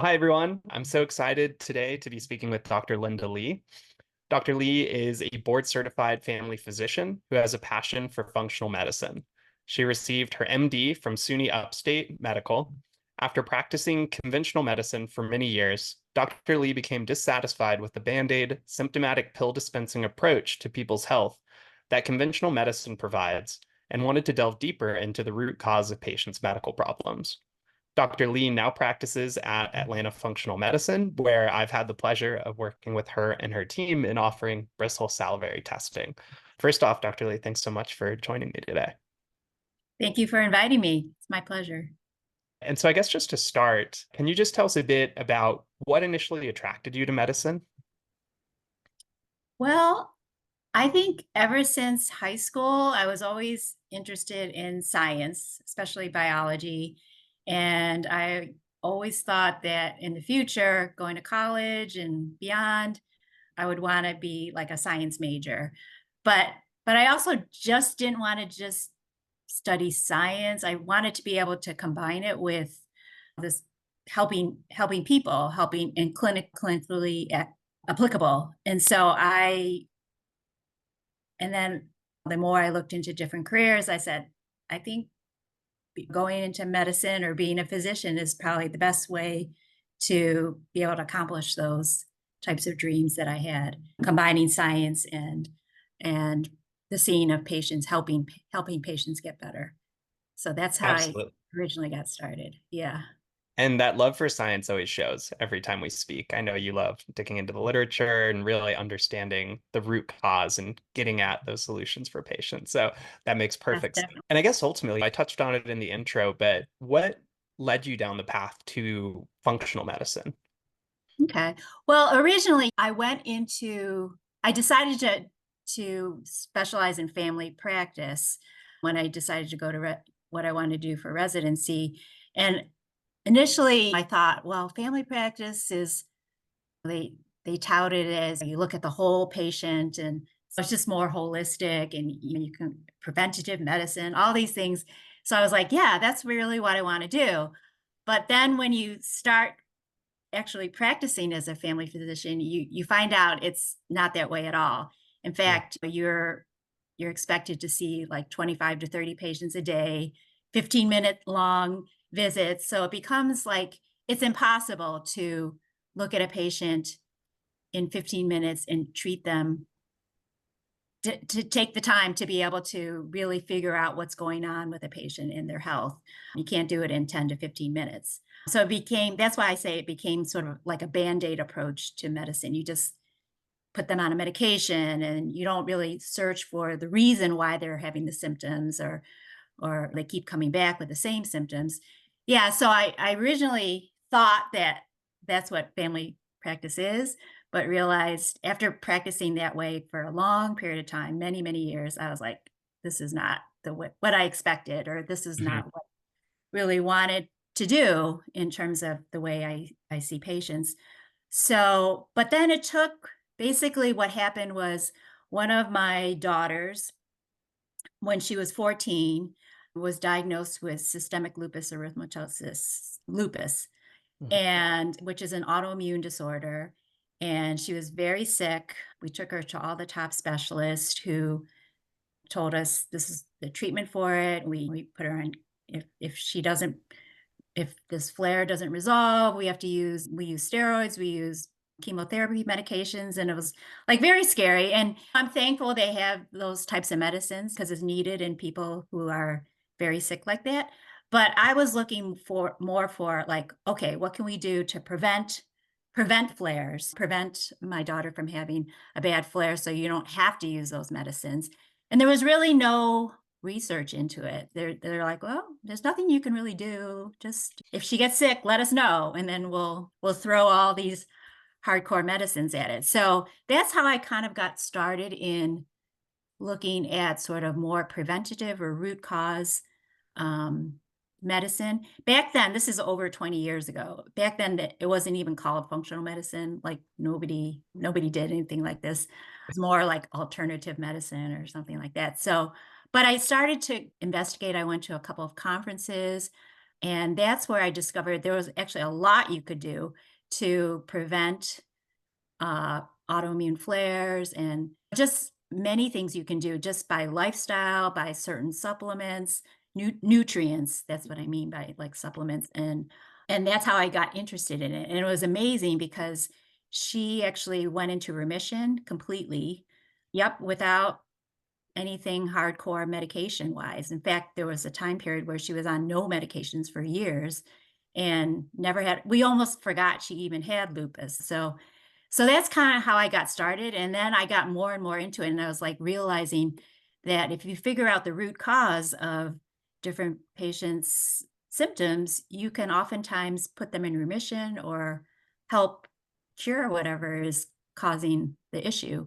Hi, everyone. I'm so excited today to be speaking with Dr. Linda Lee. Dr. Lee is a board certified family physician who has a passion for functional medicine. She received her MD from SUNY Upstate Medical. After practicing conventional medicine for many years, Dr. Lee became dissatisfied with the band-aid symptomatic pill dispensing approach to people's health that conventional medicine provides and wanted to delve deeper into the root cause of patients' medical problems. Dr. Lee now practices at Atlanta Functional Medicine, where I've had the pleasure of working with her and her team in offering bristle salivary testing. First off, Dr. Lee, thanks so much for joining me today. Thank you for inviting me. It's my pleasure. And so, I guess just to start, can you just tell us a bit about what initially attracted you to medicine? Well, I think ever since high school, I was always interested in science, especially biology. And I always thought that in the future, going to college and beyond, I would want to be like a science major. But but I also just didn't want to just study science. I wanted to be able to combine it with this helping people, helping and clinically applicable. And then the more I looked into different careers, I said, I think going into medicine or being a physician is probably the best way to be able to accomplish those types of dreams that I had, combining science and the seeing of patients, helping patients get better. So that's how I Absolutely. originally got started. Yeah. And that love for science always shows every time we speak. I know you love digging into the literature and really understanding the root cause and getting at those solutions for patients. So that makes That's perfect sense. definitely And I guess ultimately, I touched on it in the intro, but what led you down the path to functional medicine? okay. Well, originally I decided to specialize in family practice when I decided to go to what I wanted to do for residency. And initially I thought, well, family practice is they they tout it as you look at the whole patient and so it's just more holistic and you can preventative medicine, all these things. So I was like, yeah, that's really what I want to do. But then when you start actually practicing as a family physician, you find out it's not that way at all. In Mm. fact, you're expected to see like 25 to 30 patients a day, 15-minute long visits. So it becomes like it's impossible to look at a patient in 15 minutes and treat them to take the time to be able to really figure out what's going on with a patient in their health. You can't do it in 10 to 15 minutes. So it became, that's why I say it became sort of like a band-aid approach to medicine. You just put them on a medication and you don't really search for the reason why they're having the symptoms or they keep coming back with the same symptoms. Yeah, so I originally thought that that's what family practice is, but realized after practicing that way for a long period of time, many, many years, I was like, this is not what I expected, or this is Mhm. not what I really wanted to do in terms of the way I see patients. So, but then it took basically what happened was one of my daughters when she was 14, was diagnosed with systemic lupus erythematosus, lupus, Mhm. and which is an autoimmune disorder. And she was very sick. We took her to all the top specialists who told us this is the treatment for it. We put her on if she doesn't if this flare doesn't resolve, we use steroids, we use chemotherapy medications, and it was like very scary. And I'm thankful they have those types of medicines because it's needed in people who are very sick like that. But I was looking for more for like, okay, what can we do to prevent flares, prevent my daughter from having a bad flare so you don't have to use those medicines. And there was really no research into it. They're like, "Well, there's nothing you can really do. Just if she gets sick, let us know, and then we'll throw all these hardcore medicines at it." So that's how I kind of got started in looking at sort of more preventative or root cause um, medicine. Back then, this is over 20 years ago. Back then, it wasn't even called functional medicine. Like nobody did anything like this. It was more like alternative medicine or something like that. So, but I started to investigate. I went to a couple of conferences, And that's where I discovered there was actually a lot you could do to prevent autoimmune flares, and just many things you can do just by lifestyle, by certain supplements, nutrients. That's what I mean by like supplements. And that's how I got interested in it. And it was amazing because she actually went into remission completely. Yep, without anything hardcore medication wise. In fact, there was a time period where she was on no medications for years and never had, we almost forgot she even had lupus. So that's kind of how I got started. And then I got more and more into it. And I was like realizing that if you figure out the root cause of different patients' symptoms, you can oftentimes put them in remission or help cure whatever is causing the issue.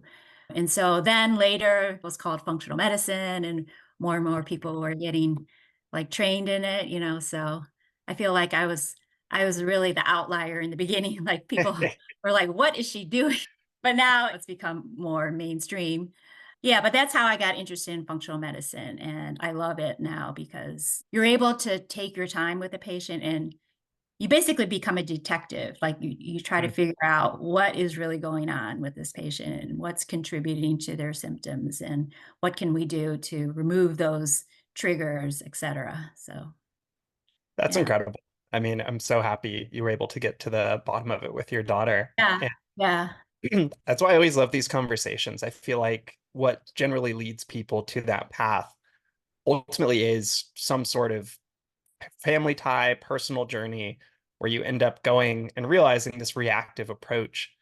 And so then later it was called functional medicine, and more people were getting like trained in it, you know. So I feel like I was really the outlier in the beginning. Like people were like, what is she doing? But now it's become more mainstream. Yeah, but that's how I got interested in functional medicine. And I love it now because you're able to take your time with a patient and you basically become a detective. Like you try to Mm. figure out what is really going on with this patient and what's contributing to their symptoms and what can we do to remove those triggers, et cetera. So, That's yeah. incredible. I mean, I'm so happy you were able to get to the bottom of it with your daughter. Yeah. Yeah. And that's why I always love these conversations. I feel like what generally leads people to that path ultimately is some sort of family tie, personal journey where you end up going and realizing this reactive approach,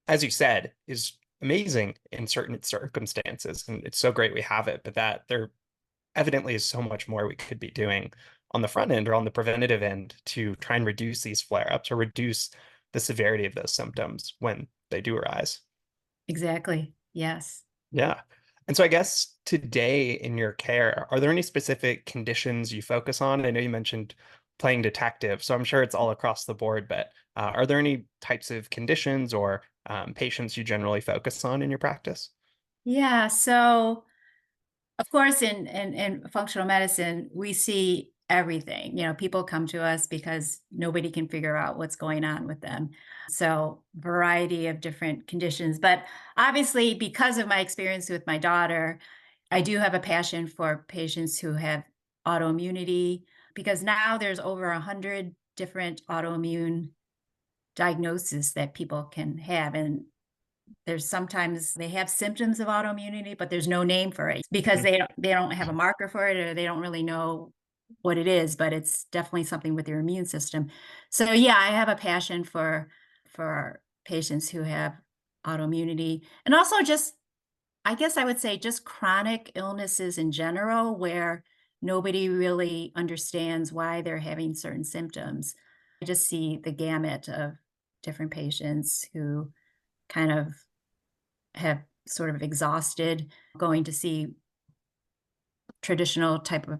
as you said, is amazing in certain circumstances. And it's so great we have it, but that there evidently is so much more we could be doing on the front end or on the preventative end to try and reduce these flare ups or reduce the severity of those symptoms when they do arise. Exactly. Yes. Yeah. And so I guess today in your care, are there any specific conditions you focus on? I know you mentioned playing detective, so I'm sure it's all across the board, but are there any types of conditions or patients you generally focus on in your practice? Yeah. So of course, in functional medicine, we see everything. You know, people come to us because nobody can figure out what's going on with them. So, variety of different conditions. But obviously, because of my experience with my daughter, I do have a passion for patients who have autoimmunity because now there's over 100 different autoimmune diagnoses that people can have. And there's sometimes they have symptoms of autoimmunity, but there's no name for it because Mhm. they don't have a marker for it or they don't really know what it is, but it's definitely something with your immune system. So yeah, I have a passion for patients who have autoimmunity and also just I guess I would say just chronic illnesses in general where nobody really understands why they're having certain symptoms. I just see the gamut of different patients who kind of have sort of exhausted going to see traditional type of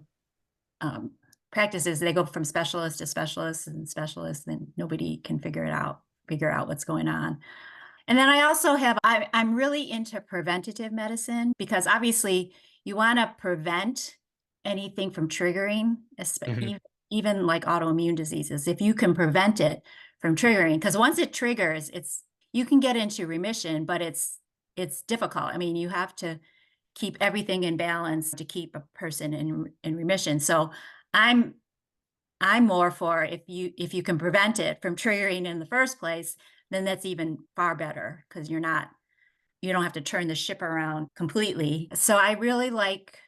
um, practices. They go from specialist to specialist and specialist, and nobody can figure out what's going on. And then I also have, I'm really into preventative medicine because obviously you want to prevent anything from triggering, Mhm. even like autoimmune diseases. If you can prevent it from triggering, because once it triggers, you can get into remission, but it's difficult. I mean, you have to keep everything in balance to keep a person in remission. So I'm I'm more for if you can prevent it from triggering in the first place, then that's even far better because you don't have to turn the ship around completely. So I really like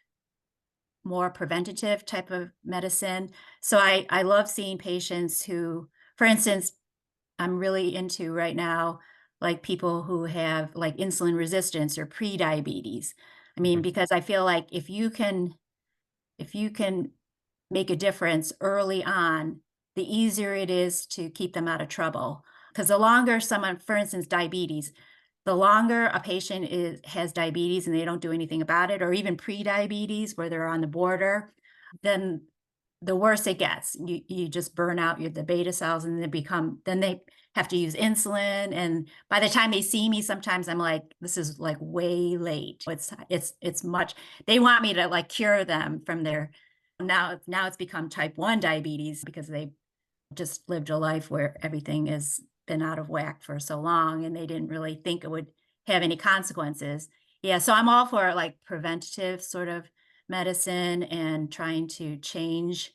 more preventative type of medicine. So I love seeing patients who, for instance, I'm really into right now, like people who have like insulin resistance or pre-diabetes. I mean, Mhm. because I feel like if you can make a difference early on, the easier it is to keep them out of trouble. Because the longer someone, for instance, diabetes, the longer a patient has diabetes and they don't do anything about it, or even pre-diabetes where they're on the border, then the worse it gets. You just burn out the beta cells and then they have to use insulin. And by the time they see me, sometimes I'm like, this is like way late. It's much, they want me to like cure them from Now it's become type 1 diabetes because they just lived a life where everything has been out of whack for so long and they didn't really think it would have any consequences. Yeah, so I'm all for like preventative sort of medicine and trying to change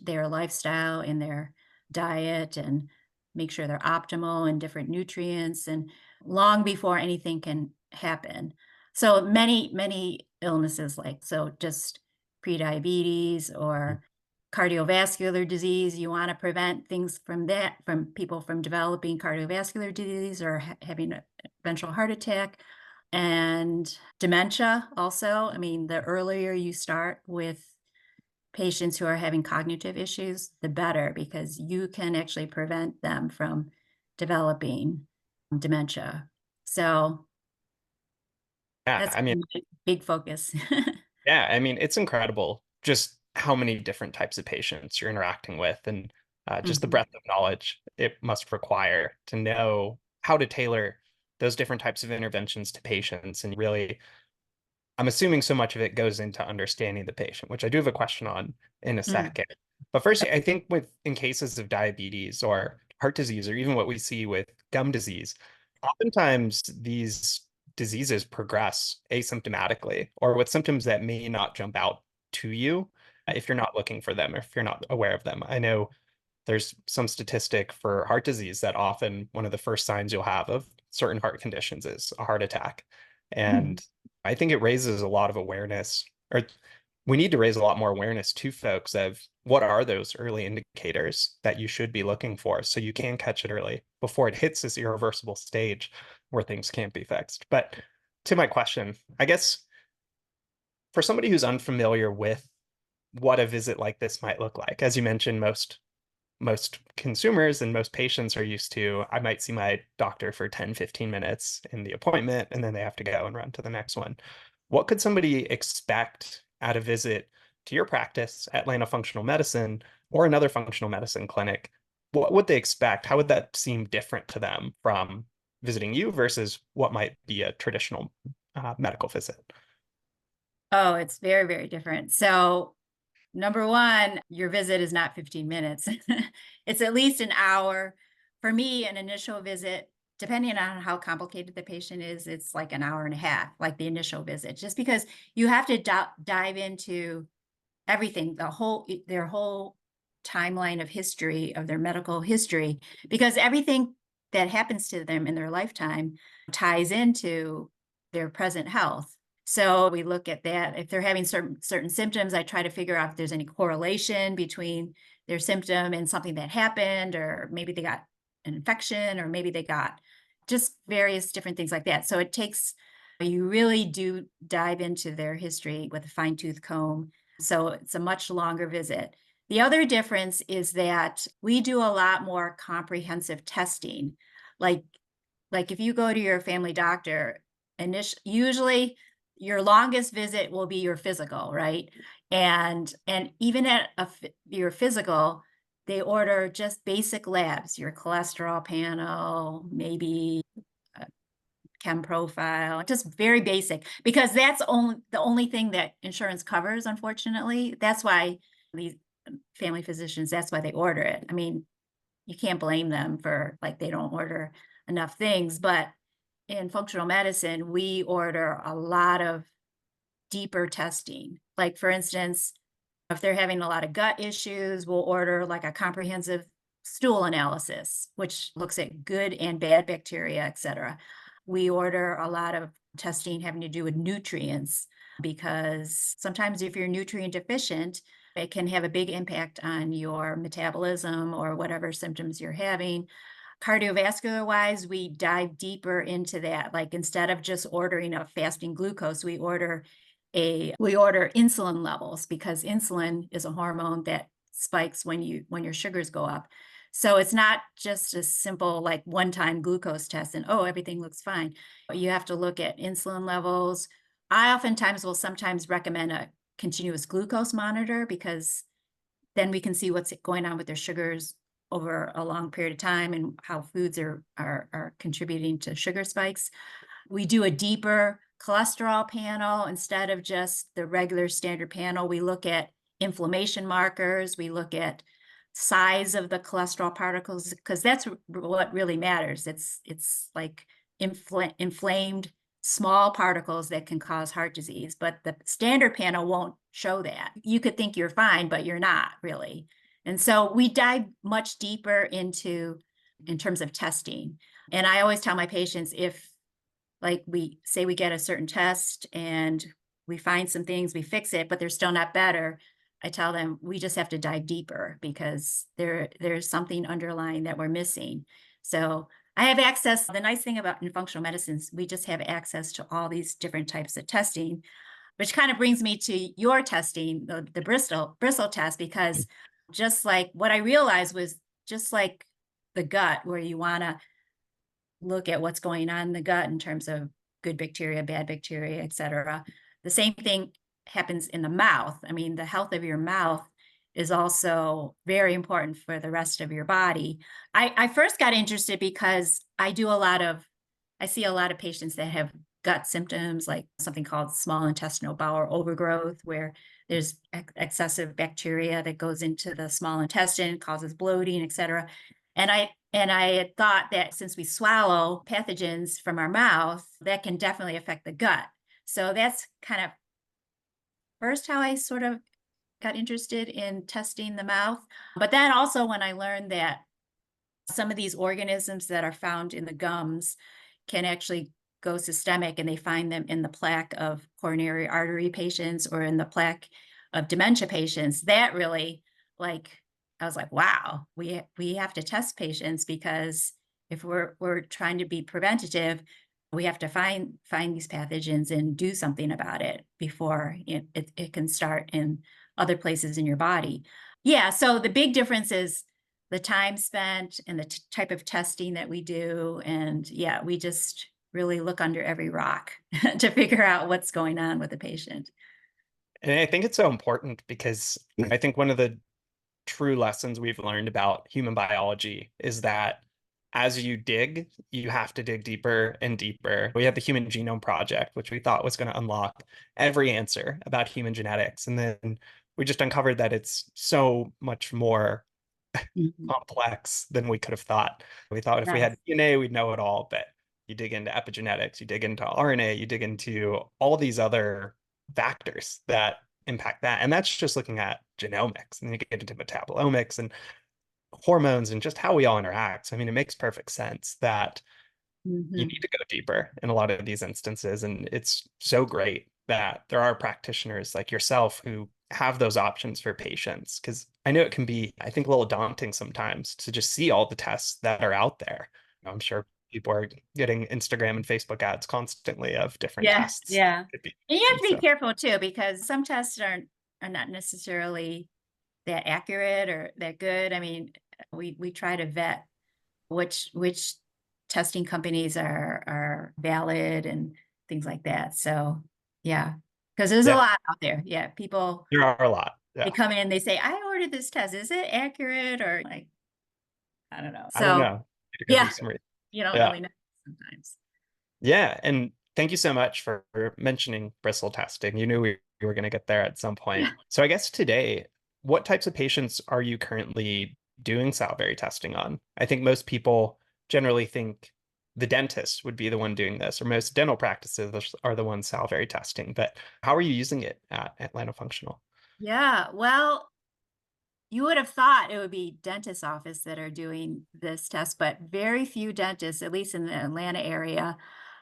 their lifestyle and their diet and make sure they're optimal and different nutrients and long before anything can happen. So many illnesses like so just prediabetes or cardiovascular disease, you want to prevent things from that, from people from developing cardiovascular disease or having an eventual heart attack and dementia also. I mean, the earlier you start with patients who are having cognitive issues, the better, because you can actually prevent them from developing dementia. So Yeah, that's I mean, my big focus. yeah, I mean, it's incredible just how many different types of patients you're interacting with and just the Mhm. breadth of knowledge it must require to know how to tailor those different types of interventions to patients. And really, I'm assuming so much of it goes into understanding the patient, which I do have a question on in a Mm. second. But first, I think with in cases of diabetes or heart disease, or even what we see with gum disease, oftentimes these diseases progress asymptomatically or with symptoms that may not jump out to you if you're not looking for them or if you're not aware of them. I know there's some statistic for heart disease that often one of the first signs you'll have of certain heart conditions is a heart attack. Mhm. And I think it raises a lot of awareness, or we need to raise a lot more awareness to folks of what are those early indicators that you should be looking for so you can catch it early before it hits this irreversible stage where things can't be fixed. But to my question, I guess for somebody who's unfamiliar with what a visit like this might look like, as you mentioned, most consumers and most patients are used to, I might see my doctor for 10, 15 minutes in the appointment, and then they have to go and run to the next one. What could somebody expect at a visit to your practice, Atlanta Functional Medicine, or another functional medicine clinic? What would they expect? How would that seem different to them from visiting you versus what might be a traditional medical visit? Oh, it's very, very different. So number one, your visit is not 15 minutes. It's at least an hour. For me, an initial visit, depending on how complicated the patient is, it's like an hour and a half, like the initial visit, just because you have to dive into everything, their whole timeline of history of their medical history, because everything that happens to them in their lifetime ties into their present health. So we look at that. If they're having certain symptoms, I try to figure out if there's any correlation between their symptom and something that happened, or maybe they got an infection, or maybe they got just various different things like that. So it takes, you really do dive into their history with a fine tooth comb, so it's a much longer visit. The other difference is that we do a lot more comprehensive testing. Like like if you go to your family doctor, usually your longest visit will be your physical, right? And even at your physical, they order just basic labs, your cholesterol panel, maybe chem profile, just very basic, because that's only the only thing that insurance covers, unfortunately. That's why these family physicians, that's why they order it. I mean, you can't blame them for like they don't order enough things, but in functional medicine, we order a lot of deeper testing. Like for instance, if they're having a lot of gut issues, we'll order like a comprehensive stool analysis, which looks at good and bad bacteria, et cetera. We order a lot of testing having to do with nutrients because sometimes if you're nutrient deficient, it can have a big impact on your metabolism or whatever symptoms you're having. Cardiovascular wise, we dive deeper into that. Like instead of just ordering a fasting glucose, we order insulin levels because insulin is a hormone that spikes when your sugars go up. So it's not just a simple like one-time glucose test and oh, everything looks fine. You have to look at insulin levels. I oftentimes will sometimes recommend a continuous glucose monitor because then we can see what's going on with their sugars over a long period of time and how foods are contributing to sugar spikes. We do a deeper cholesterol panel instead of just the regular standard panel. We look at inflammation markers. We look at size of the cholesterol particles, because that's what really matters. It's like inflamed small particles that can cause heart disease, but the standard panel won't show that. You could think you're fine, but you're not really. And so we dive much deeper into in terms of testing. And I always tell my patients, if like we say we get a certain test and we find some things, we fix it, but they're still not better, I tell them we just have to dive deeper because there's something underlying that we're missing. So I have access. The nice thing about in functional medicines, we just have access to all these different types of testing, which kind of brings me to your testing, the Bristol test, because just like what I realized was just like the gut, where you want to look at what's going on in the gut in terms of good bacteria, bad bacteria, et cetera. The same thing happens in the mouth. I mean, the health of your mouth is also very important for the rest of your body. I first got interested because I see a lot of patients that have gut symptoms, like something called small intestinal bowel overgrowth, where there's excessive bacteria that goes into the small intestine, causes bloating, et cetera. And I had thought that since we swallow pathogens from our mouth, that can definitely affect the gut. So that's kind of first how I sort of got interested in testing the mouth. But then also when I learned that some of these organisms that are found in the gums can actually go systemic, and they find them in the plaque of coronary artery patients or in the plaque of dementia patients, that really, like, I was like, wow, we have to test patients, because if we're trying to be preventative, we have to find these pathogens and do something about it before it can start in other places in your body. Yeah, so the big difference is the time spent and the type of testing that we do. And yeah, we just really look under every rock to figure out what's going on with the patient. And I think it's so important because I think one of the true lessons we've learned about human biology is that as you dig, you have to dig deeper and deeper. We had the Human Genome Project, which we thought was going to unlock every answer about human genetics. And then we just uncovered that it's so much more Mhm. complex than we could have thought. We thought if we had Yes. DNA, we'd know it all, but you dig into epigenetics, you dig into RNA, you dig into all these other factors that impact that. And that's just looking at genomics. And then you get into metabolomics and hormones and just how we all interact. So, I mean, it makes perfect sense that you Mhm. need to go deeper in a lot of these instances. And it's so great that there are practitioners like yourself who have those options for patients. Because I know it can be, I think, a little daunting sometimes to just see all the tests that are out there. I'm sure people are getting Instagram and Facebook ads constantly of different Yeah, tests. yeah. Could be. And you have to be So, careful too, because some tests are not necessarily that accurate or that good. I mean, we try to vet which testing companies are valid and things like that. So yeah, because there's a yeah, lot out there. Yeah, people, there are a lot. they Yeah. come in, they say, I ordered this test. Is it accurate? Or like, I don't know. I don't So know. Need to go do yeah, some research. you don't Yeah. really know sometimes. Yeah, and thank you so much for mentioning bristle testing. You knew we were going to get there at some point. Yeah. So I guess today, what types of patients are you currently doing salivary testing on? I think most people generally think the dentist would be the one doing this, or most dental practices are the ones salivary testing. But how are you using it at Atlanta Functional? Yeah. Well, you would have thought it would be dentist office that are doing this test, but very few dentists, at least in the Atlanta area,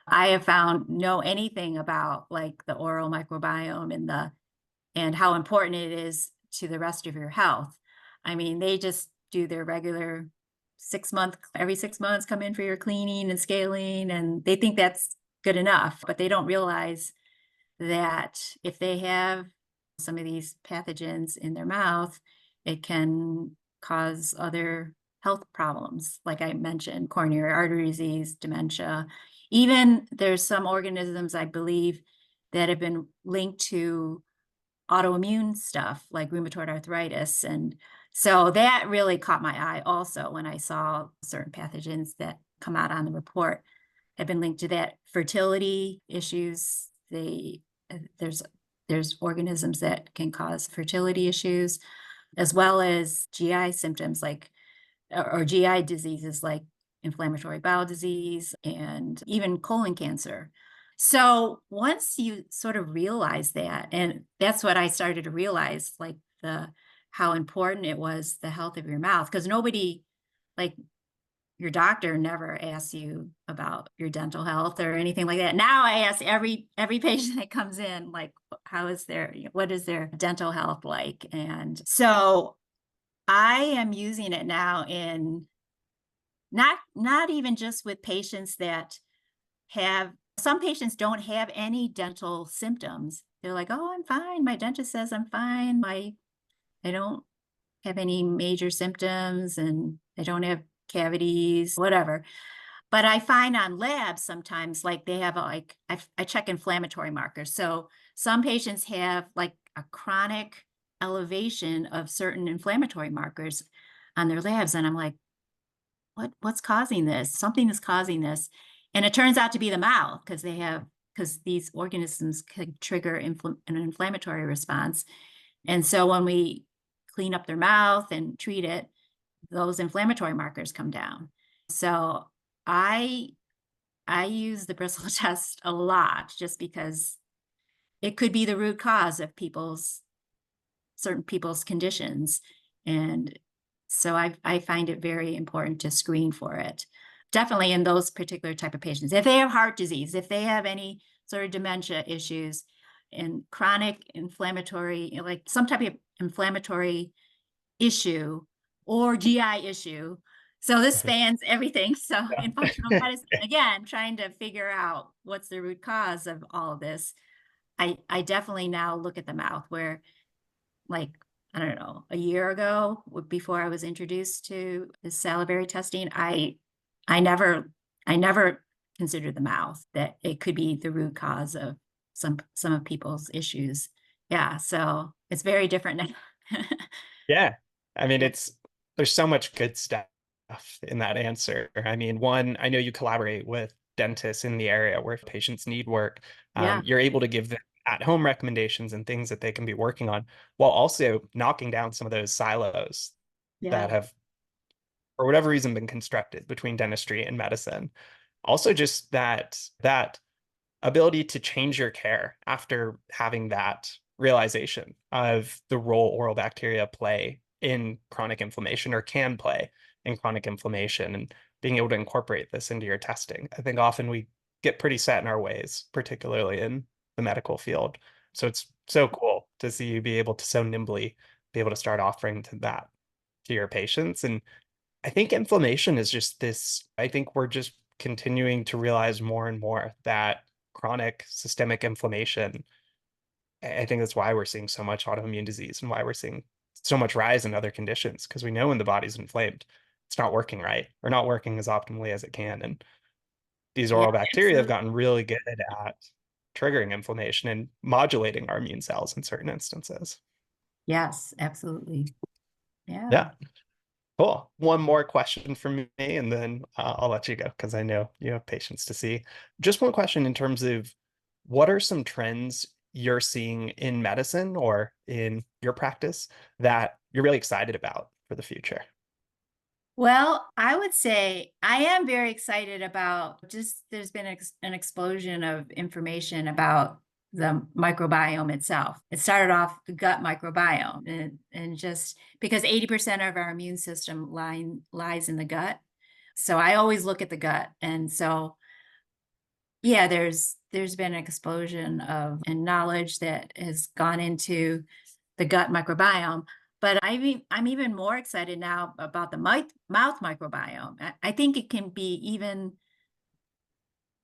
I have found know anything about like the oral microbiome and how important it is to the rest of your health. I mean, they just do their regular every 6 months, come in for your cleaning and scaling, and they think that's good enough, but they don't realize that if they have some of these pathogens in their mouth, it can cause other health problems, like I mentioned, coronary artery disease, dementia. Even there's some organisms, I believe, that have been linked to autoimmune stuff like rheumatoid arthritis. And so that really caught my eye also when I saw certain pathogens that come out on the report have been linked to that. Fertility issues, there's There's organisms that can cause fertility issues, as well as GI symptoms like or GI diseases like inflammatory bowel disease and even colon cancer. So once you sort of realize that, and that's what I started to realize, like the how important it was the health of your mouth, because nobody, like your doctor never asks you about your dental health or anything like that. Now I ask every patient that comes in, like, how is their, what is their dental health like? And so I am using it now in not even just with patients that have some patients don't have any dental symptoms. They're like, "Oh, I'm fine. My dentist says I'm fine. I don't have any major symptoms and I don't have cavities, whatever." But I find on labs sometimes, like they have like I check inflammatory markers. So some patients have like a chronic elevation of certain inflammatory markers on their labs, and I'm like, what's causing this? Something is causing this. And it turns out to be the mouth because because these organisms can trigger an inflammatory response. And so when we clean up their mouth and treat it, those inflammatory markers come down. So I I use the bristle test a lot just because it could be the root cause of certain people's conditions. And so I find it very important to screen for it. Definitely in those particular type of patients. If they have heart disease, if they have any sort of dementia issues and chronic inflammatory, like some type of inflammatory issue or GI issue. So this spans everything. So in functional Yeah. medicine, again, trying to figure out what's the root cause of all of this. I definitely now look at the mouth where, like, I don't know, a year ago, before I was introduced to the salivary testing, I never, I never considered the mouth that it could be the root cause of some of people's issues. Yeah, so it's very different now. Yeah. I mean, Yeah, there's so much good stuff in that answer. I mean, one, I know you collaborate with dentists in the area where if patients need work, yeah, you're able to give them at-home recommendations and things that they can be working on while also knocking down some of those silos yeah. that have, for whatever reason, been constructed between dentistry and medicine. Also, just that ability to change your care after having that realization of the role oral bacteria play in chronic inflammation or can play in chronic inflammation and being able to incorporate this into your testing. I think often we get pretty set in our ways, particularly in the medical field. So it's so cool to see you be able to so nimbly be able to start offering to that to your patients. And I think inflammation is just this, I think we're just continuing to realize more and more that chronic systemic inflammation, I think that's why we're seeing so much autoimmune disease and why we're seeing so much rise in other conditions, because we know when the body's inflamed, it's not working right or not working as optimally as it can. And these Yeah, oral bacteria have absolutely. gotten really good at triggering inflammation and modulating our immune cells in certain instances. Yes, absolutely. Yeah. Yeah. Cool. One more question from me, and then I'll let you go because I know you have patients to see. Just one question in terms of what are some trends you're seeing in medicine or in your practice that you're really excited about for the future? Well, I would say I am very excited about just there's been an explosion of information about the microbiome itself. It started off the gut microbiome and just because 80% of our immune system lies in the gut. So I always look at the gut. And so yeah, there's been an explosion of and knowledge that has gone into the gut microbiome. But I'm even more excited now about the mouth microbiome. I think it can be even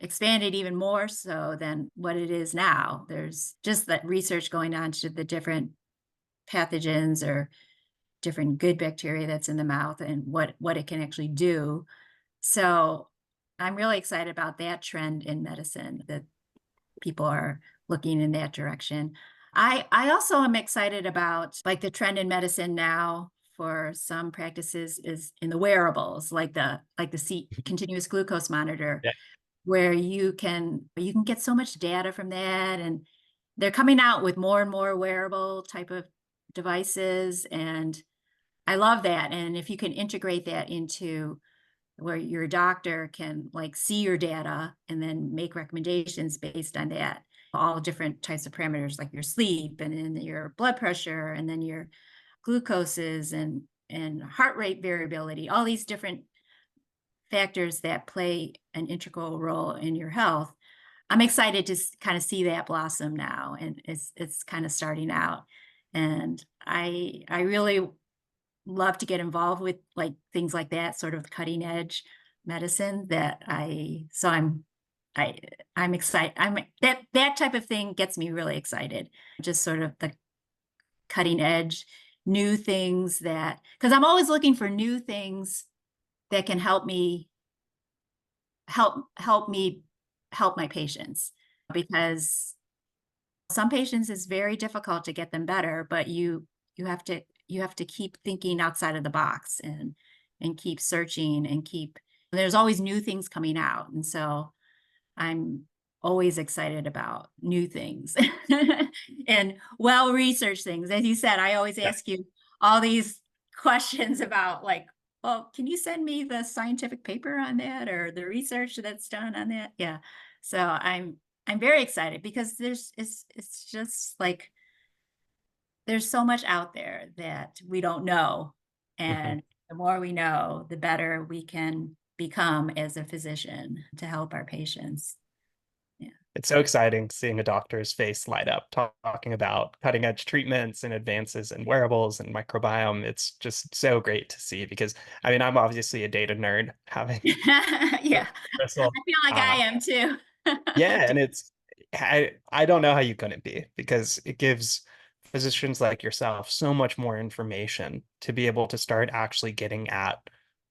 expanded even more so than what it is now. There's just that research going on to the different pathogens or different good bacteria that's in the mouth and what it can actually do. So I'm really excited about that trend in medicine that people are looking in that direction. I also am excited about like the trend in medicine now for some practices is in the wearables, like the continuous glucose monitor, Yeah. where you can get so much data from that, and they're coming out with more and more wearable type of devices, and I love that. And if you can integrate that into where your doctor can like see your data and then make recommendations based on that, all different types of parameters like your sleep and then your blood pressure and then your glucoses and heart rate variability, all these different factors that play an integral role in your health. I'm excited to kind of see that blossom now, and it's kind of starting out. And I really love to get involved with like things like that, sort of cutting edge medicine that I I'm excited. That type of thing gets me really excited. Just sort of the cutting edge, new things that, because I'm always looking for new things that can help me help my patients, because some patients it's very difficult to get them better, but you have to keep thinking outside of the box and keep searching and keep there's always new things coming out. And so I'm always excited about new things and well-researched things. As you said, I always Yeah. ask you all these questions about like, well, can you send me the scientific paper on that or the research that's done on that? Yeah. So I'm very excited because it's just like there's so much out there that we don't know. Mhm. And the more we know, the better we can become as a physician to help our patients. Yeah. It's so exciting seeing a doctor's face light up talking about cutting edge treatments and advances in wearables and microbiome. It's just so great to see because I mean, I'm obviously a data nerd having Yeah. Crystal. I feel like I am too. Yeah, and I don't know how you couldn't be because it gives physicians like yourself so much more information to be able to start actually getting at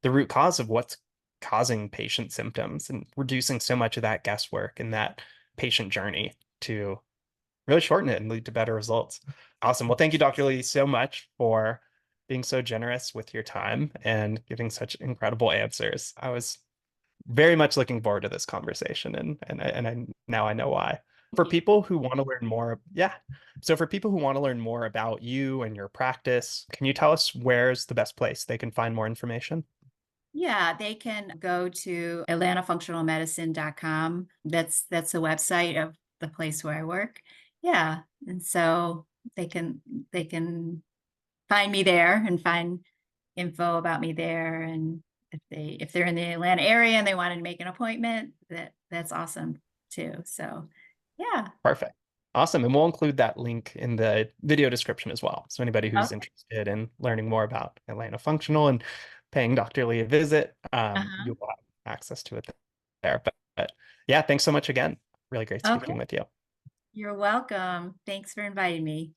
the root cause of what's causing patient symptoms and reducing so much of that guesswork and that patient journey to really shorten it and lead to better results. Awesome. Well, thank you, Dr. Lee, so much for being so generous with your time and giving such incredible answers. I was very much looking forward to this conversation and now I know why. For people who want to learn more, yeah. So for people who want to learn more about you and your practice, can you tell us where's the best place they can find more information? Yeah, they can go to atlantafunctionalmedicine.com. That's the website of the place where I work. Yeah. And so they can find me there and find info about me there. And if they're in the Atlanta area and they wanted to make an appointment, that's awesome too. So yeah. Perfect. Awesome. And we'll include that link in the video description as well. So anybody who's Okay. interested in learning more about Atlanta Functional and paying Dr. Lee a visit, Uh-huh. you'll have access to it there. But yeah, thanks so much again. Really great speaking Okay. with you. You're welcome. Thanks for inviting me.